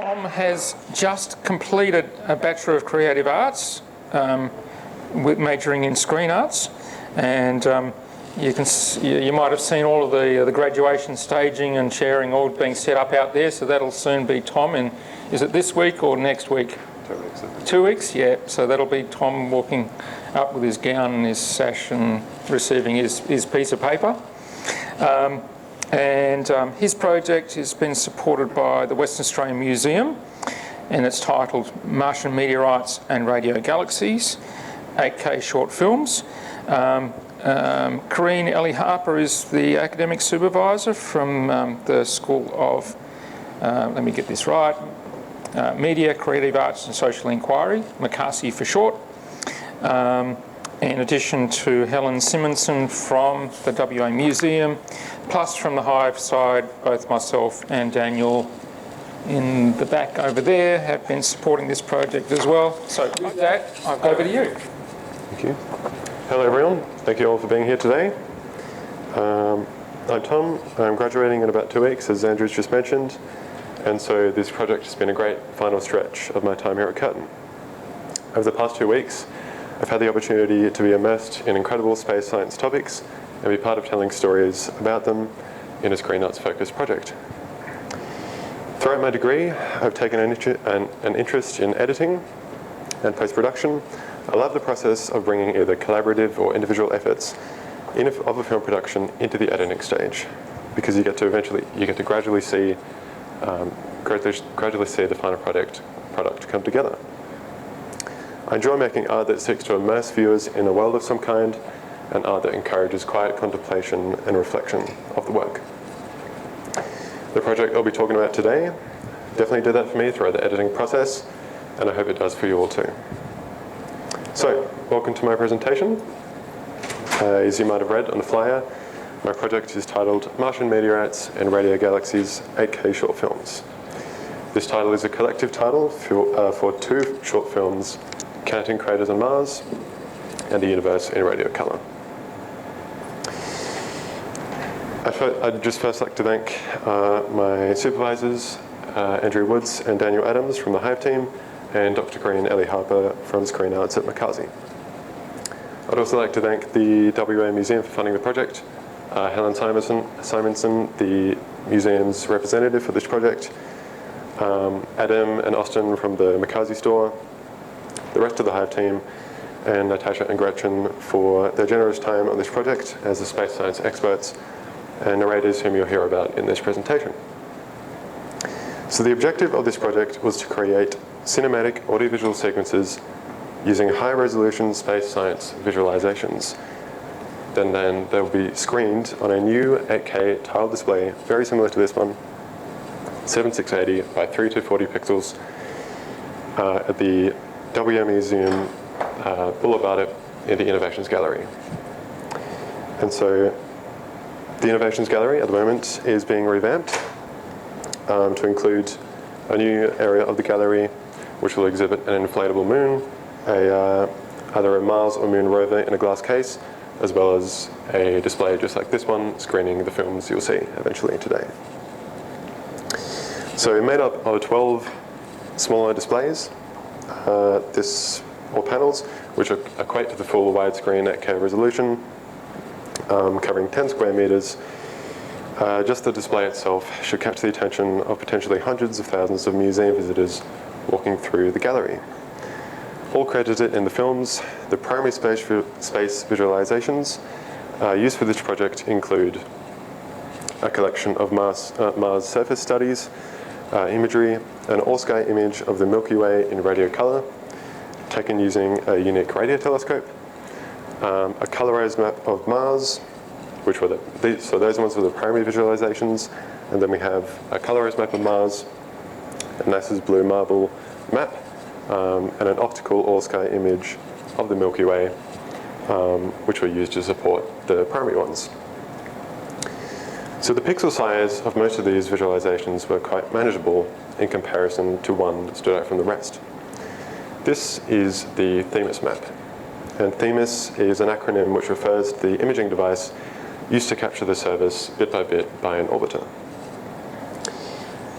Tom has just completed a Bachelor of Creative Arts with majoring in Screen Arts, and you might have seen all of the graduation staging and chairing all being set up out there, so that'll soon be Tom in, is it this week or next week? 2 weeks. 2 weeks, yeah. So that'll be Tom walking up with his gown and his sash and receiving his piece of paper. His project has been supported by the Western Australian Museum, and it's titled Martian Meteorites and Radio Galaxies, 8K short films. Kerreen Ely-Harper is the academic supervisor from the School of, let me get this right, Media, Creative Arts and Social Inquiry, McCarthy for short. In addition to Helen Simonson from the WA Museum, plus from the HIVE side, both myself and Daniel in the back over there have been supporting this project as well. So with that, over to you. Thank you. Hello everyone, thank you all for being here today. I'm Tom, I'm graduating in about 2 weeks, as Andrew's just mentioned, and so this project has been a great final stretch of my time here at Curtin. Over the past 2 weeks, I've had the opportunity to be immersed in incredible space science topics and be part of telling stories about them in a Screen Arts focused project. Throughout my degree, I've taken an interest in editing and post-production. I love the process of bringing either collaborative or individual efforts of a film production into the editing stage, because you get to gradually see the final product come together. I enjoy making art that seeks to immerse viewers in a world of some kind, and art that encourages quiet contemplation and reflection of the work. The project I'll be talking about today definitely did that for me throughout the editing process, and I hope it does for you all too. So, welcome to my presentation. As you might have read on the flyer, my project is titled Martian Meteorites and Radio Galaxies 8K Short Films. This title is a collective title for 2 short films, Counting Craters on Mars and the Universe in Radiocolour. I'd just first like to thank my supervisors, Andrew Woods and Daniel Adams from the HIVE team, and Dr. Kerreen Ely-Harper from Screen Arts at McCarthy. I'd also like to thank the WA Museum for funding the project, Helen Simonson, the museum's representative for this project, Adam and Austin from the McCarthy store, the rest of the HIVE team, and Natasha and Gretchen for their generous time on this project as the space science experts and narrators whom you'll hear about in this presentation. So the objective of this project was to create cinematic audiovisual sequences using high-resolution space science visualizations. Then they'll be screened on a new 8K tile display, very similar to this one, 7680 by 3240 pixels, at the WA Museum, Boola, Bardip, in the Innovations Gallery. And so the Innovations Gallery at the moment is being revamped to include a new area of the gallery which will exhibit an inflatable moon, either a Mars or Moon rover in a glass case, as well as a display just like this one, screening the films you'll see eventually today. So made up of 12 smaller displays, or panels, which equate to the full widescreen 8K resolution, covering 10 square meters. Just the display itself should catch the attention of potentially hundreds of thousands of museum visitors walking through the gallery. All credited in the films, the primary space visualizations used for this project include a collection of Mars surface studies, imagery, an all-sky image of the Milky Way in radiocolour, taken using a unique radio telescope, a colorized map of Mars, which were so those ones were the primary visualizations, and then we have a colorized map of Mars, NASA's blue marble map, and an optical all-sky image of the Milky Way, which were used to support the primary ones. So the pixel size of most of these visualizations were quite manageable in comparison to one that stood out from the rest. This is the Themis map, and Themis is an acronym which refers to the imaging device used to capture the surface bit by an orbiter.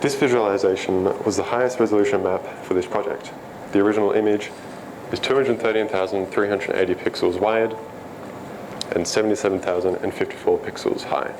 This visualization was the highest resolution map for this project. The original image is 213,380 pixels wide and 77,054 pixels high.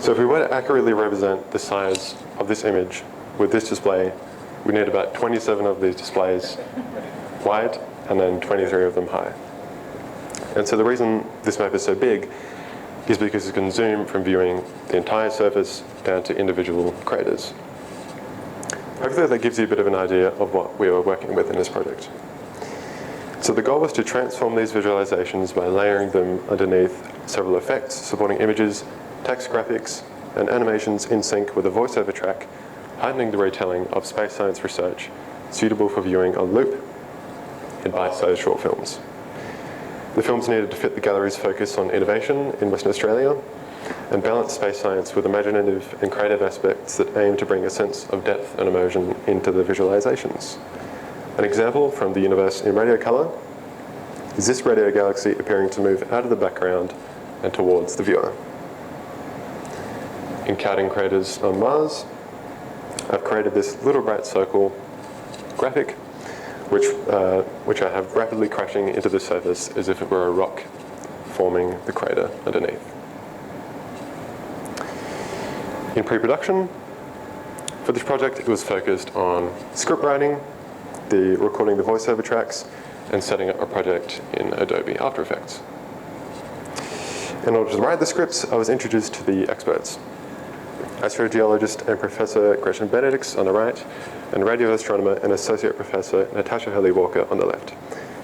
So if we were to accurately represent the size of this image with this display, we need about 27 of these displays wide and then 23 of them high. And so the reason this map is so big is because you can zoom from viewing the entire surface down to individual craters. Hopefully that gives you a bit of an idea of what we were working with in this project. So the goal was to transform these visualizations by layering them underneath several effects supporting images, text graphics, and animations in sync with a voiceover track, heightening the retelling of space science research suitable for viewing on loop in bite-sized short films. The films needed to fit the gallery's focus on innovation in Western Australia and balance space science with imaginative and creative aspects that aim to bring a sense of depth and immersion into the visualizations. An example from the universe in radiocolour is this radio galaxy appearing to move out of the background and towards the viewer. In counting craters on Mars, I've created this little bright circle graphic which I have rapidly crashing into the surface as if it were a rock forming the crater underneath. In pre-production, for this project, it was focused on script writing, recording the voiceover tracks, and setting up a project in Adobe After Effects. In order to write the scripts, I was introduced to the experts. Astrogeologist and Professor Gretchen Benedicts on the right, and radio astronomer and Associate Professor Natasha Hurley-Walker on the left,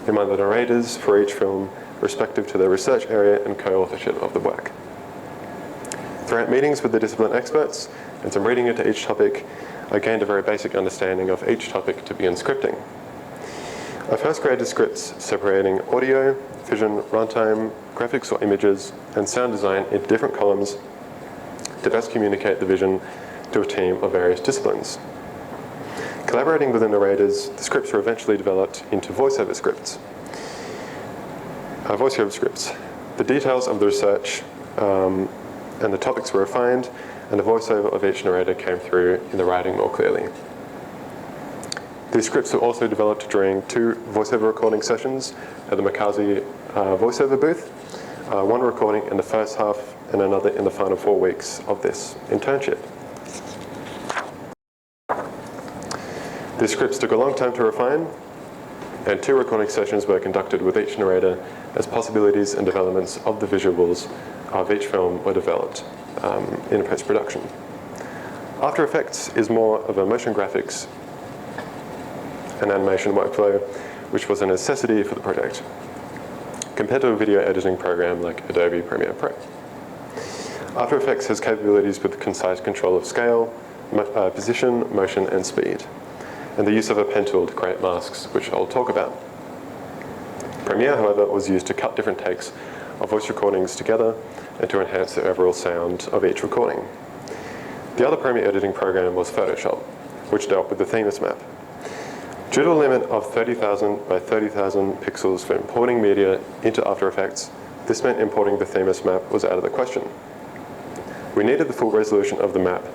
who are the narrators for each film, respective to their research area and co-authorship of the work. Throughout meetings with the discipline experts and some reading into each topic, I gained a very basic understanding of each topic to begin scripting. I first created scripts separating audio, vision, runtime, graphics or images, and sound design into different columns to best communicate the vision to a team of various disciplines. Collaborating with the narrators, the scripts were eventually developed into voiceover scripts. The details of the research and the topics were refined, and the voiceover of each narrator came through in the writing more clearly. These scripts were also developed during 2 voiceover recording sessions at the Martian voiceover booth, one recording in the first half and another in the final 4 weeks of this internship. These scripts took a long time to refine, and 2 recording sessions were conducted with each narrator as possibilities and developments of the visuals of each film were developed in post-production. After Effects is more of a motion graphics and animation workflow, which was a necessity for the project, compared to a video editing program like Adobe Premiere Pro. After Effects has capabilities with concise control of scale, position, motion, and speed, and the use of a pen tool to create masks, which I'll talk about. Premiere, however, was used to cut different takes of voice recordings together and to enhance the overall sound of each recording. The other Premiere editing program was Photoshop, which dealt with the themis map. Due to a limit of 30,000 by 30,000 pixels for importing media into After Effects, this meant importing the themis map was out of the question. We needed the full resolution of the map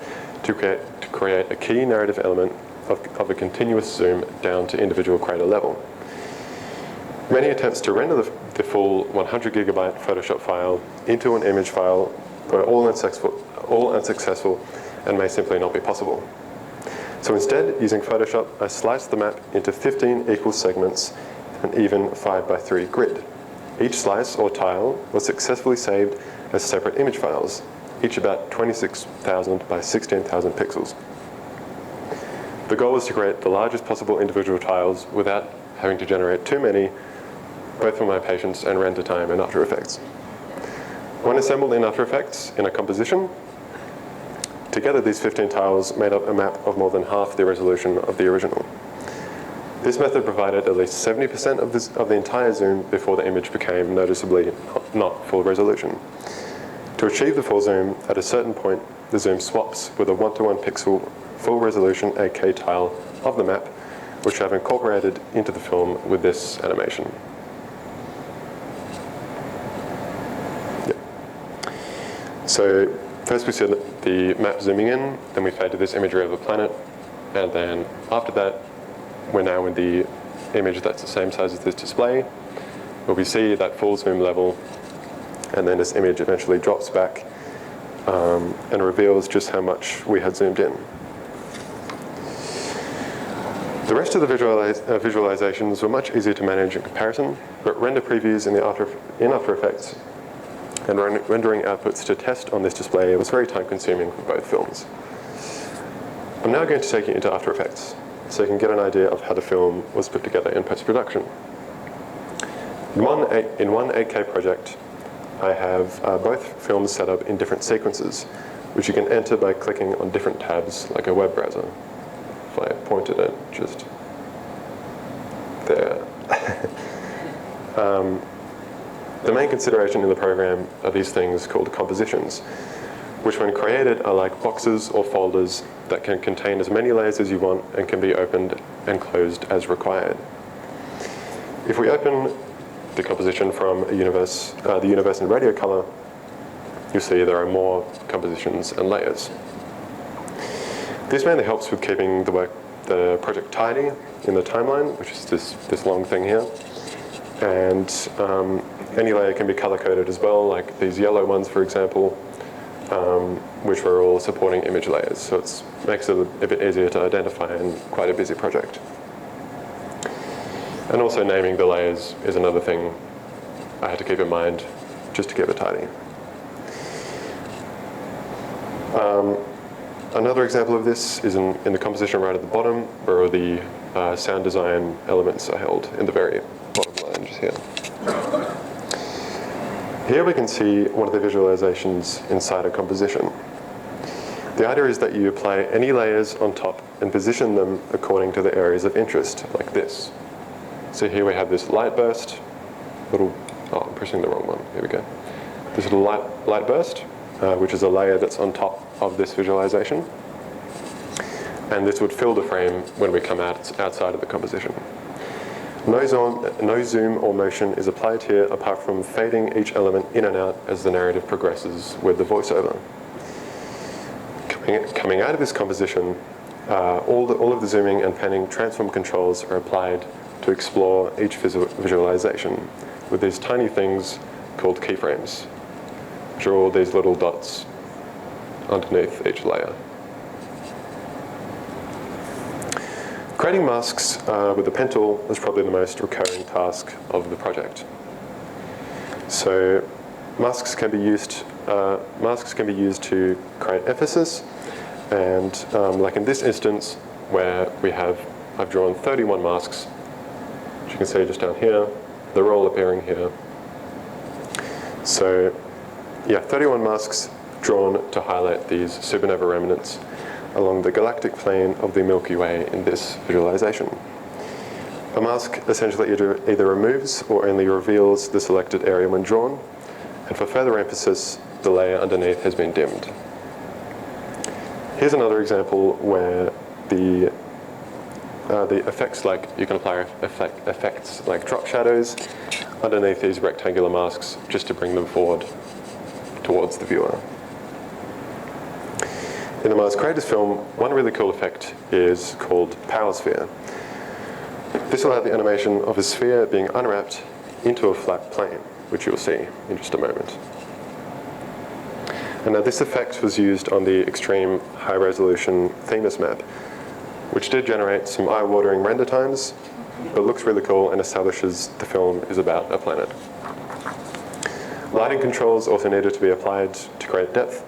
to create a key narrative element of a continuous zoom down to individual crater level. Many attempts to render the full 100 gigabyte Photoshop file into an image file were all unsuccessful and may simply not be possible. So instead, using Photoshop, I sliced the map into 15 equal segments, an even 5x3 grid. Each slice or tile was successfully saved as separate image files, each about 26,000 by 16,000 pixels. The goal was to create the largest possible individual tiles without having to generate too many, both for my patience and render time in After Effects. When assembled in After Effects in a composition, together these 15 tiles made up a map of more than half the resolution of the original. This method provided at least 70% of the entire zoom before the image became noticeably not full resolution. To achieve the full zoom, at a certain point, the zoom swaps with a 1:1 pixel full resolution 8K tile of the map, which I've incorporated into the film with this animation. So First we see the map zooming in, then we fade to this imagery of a planet, and then after that, we're now in the image that's the same size as this display, where we see that full zoom level, and then this image eventually drops back and reveals just how much we had zoomed in. The rest of the visualizations were much easier to manage in comparison, but render previews in After Effects and rendering outputs to test on this display was very time consuming for both films. I'm now going to take you into After Effects, so you can get an idea of how the film was put together in post-production. In one 8K project, I have both films set up in different sequences, which you can enter by clicking on different tabs like a web browser. If I pointed it just there. The main consideration in the program are these things called compositions, which when created are like boxes or folders that can contain as many layers as you want and can be opened and closed as required. If we open the composition from the universe in radiocolour, you'll see there are more compositions and layers. This mainly helps with keeping the project tidy in the timeline, which is this long thing here. And any layer can be color-coded as well, like these yellow ones, for example, which were all supporting image layers. So it makes it a bit easier to identify in quite a busy project. And also naming the layers is another thing I had to keep in mind just to keep it tidy. Another example of this is in the composition right at the bottom, where the sound design elements are held in the very bottom line, just here. Here we can see one of the visualizations inside a composition. The idea is that you apply any layers on top and position them according to the areas of interest, like this. So here we have this light burst, I'm pressing the wrong one, here we go. This little light burst, which is a layer that's on top of this visualization. And this would fill the frame when we come outside of the composition. No zoom or motion is applied here apart from fading each element in and out as the narrative progresses with the voiceover. Coming out of this composition, all of the zooming and panning transform controls are applied to explore each visualization with these tiny things called keyframes, which are all these little dots underneath each layer. Creating masks with the pen tool was probably the most recurring task of the project. So masks can be used to create emphasis, and like in this instance where I've drawn 31 masks, which you can see just down here. They're all appearing here. So yeah, 31 masks drawn to highlight these supernova remnants along the galactic plane of the Milky Way in this visualization. A mask essentially either removes or only reveals the selected area when drawn, and for further emphasis, the layer underneath has been dimmed. Here's another example where the effects, like you can apply effects like drop shadows underneath these rectangular masks just to bring them forward towards the viewer. In the Mars Creators film, one really cool effect is called Power Sphere. This will have the animation of a sphere being unwrapped into a flat plane, which you'll see in just a moment. And now this effect was used on the extreme high-resolution Themis map, which did generate some eye-watering render times, but looks really cool and establishes the film is about a planet. Lighting controls also needed to be applied to create depth,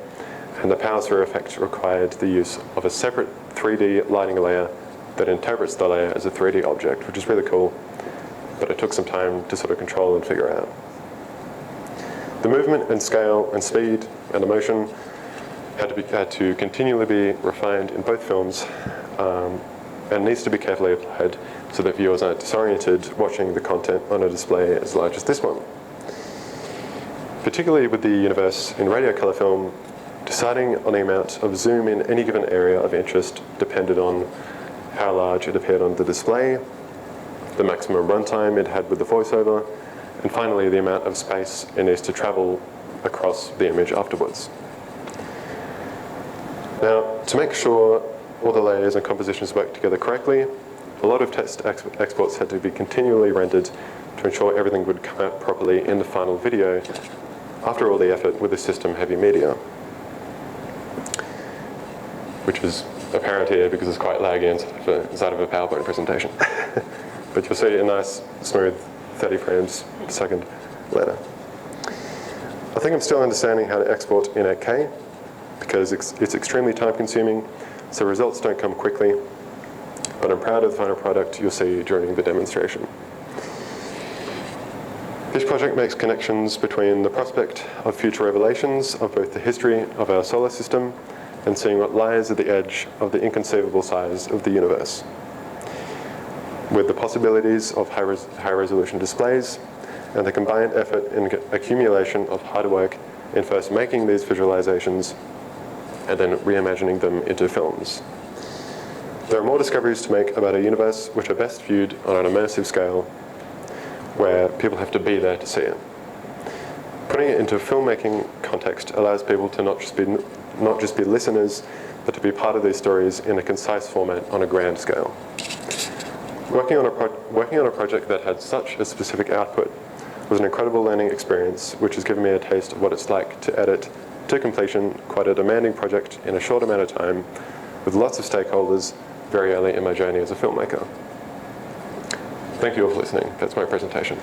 and the power sphere effect required the use of a separate 3D lighting layer that interprets the layer as a 3D object, which is really cool, but it took some time to sort of control and figure out. The movement and scale and speed and emotion had to continually be refined in both films, and needs to be carefully applied so that viewers aren't disoriented watching the content on a display as large as this one. Particularly with the universe in radiocolour film, deciding on the amount of zoom in any given area of interest depended on how large it appeared on the display, the maximum runtime it had with the voiceover, and finally the amount of space it needs to travel across the image afterwards. Now, to make sure all the layers and compositions work together correctly, a lot of text exports had to be continually rendered to ensure everything would come out properly in the final video after all the effort with the system-heavy media, which is apparent here because it's quite laggy inside of a PowerPoint presentation. But you'll see a nice, smooth 30 frames per second later. I think I'm still understanding how to export in 8K because it's extremely time-consuming, so results don't come quickly, but I'm proud of the final product you'll see during the demonstration. This project makes connections between the prospect of future revelations of both the history of our solar system and seeing what lies at the edge of the inconceivable size of the universe. With the possibilities of high-resolution displays and the combined effort and accumulation of hard work in first making these visualizations and then reimagining them into films. There are more discoveries to make about a universe which are best viewed on an immersive scale where people have to be there to see it. Putting it into a filmmaking context allows people to not just be listeners, but to be part of these stories in a concise format on a grand scale. Working on a project that had such a specific output was an incredible learning experience, which has given me a taste of what it's like to edit to completion quite a demanding project in a short amount of time with lots of stakeholders very early in my journey as a filmmaker. Thank you all for listening. That's my presentation.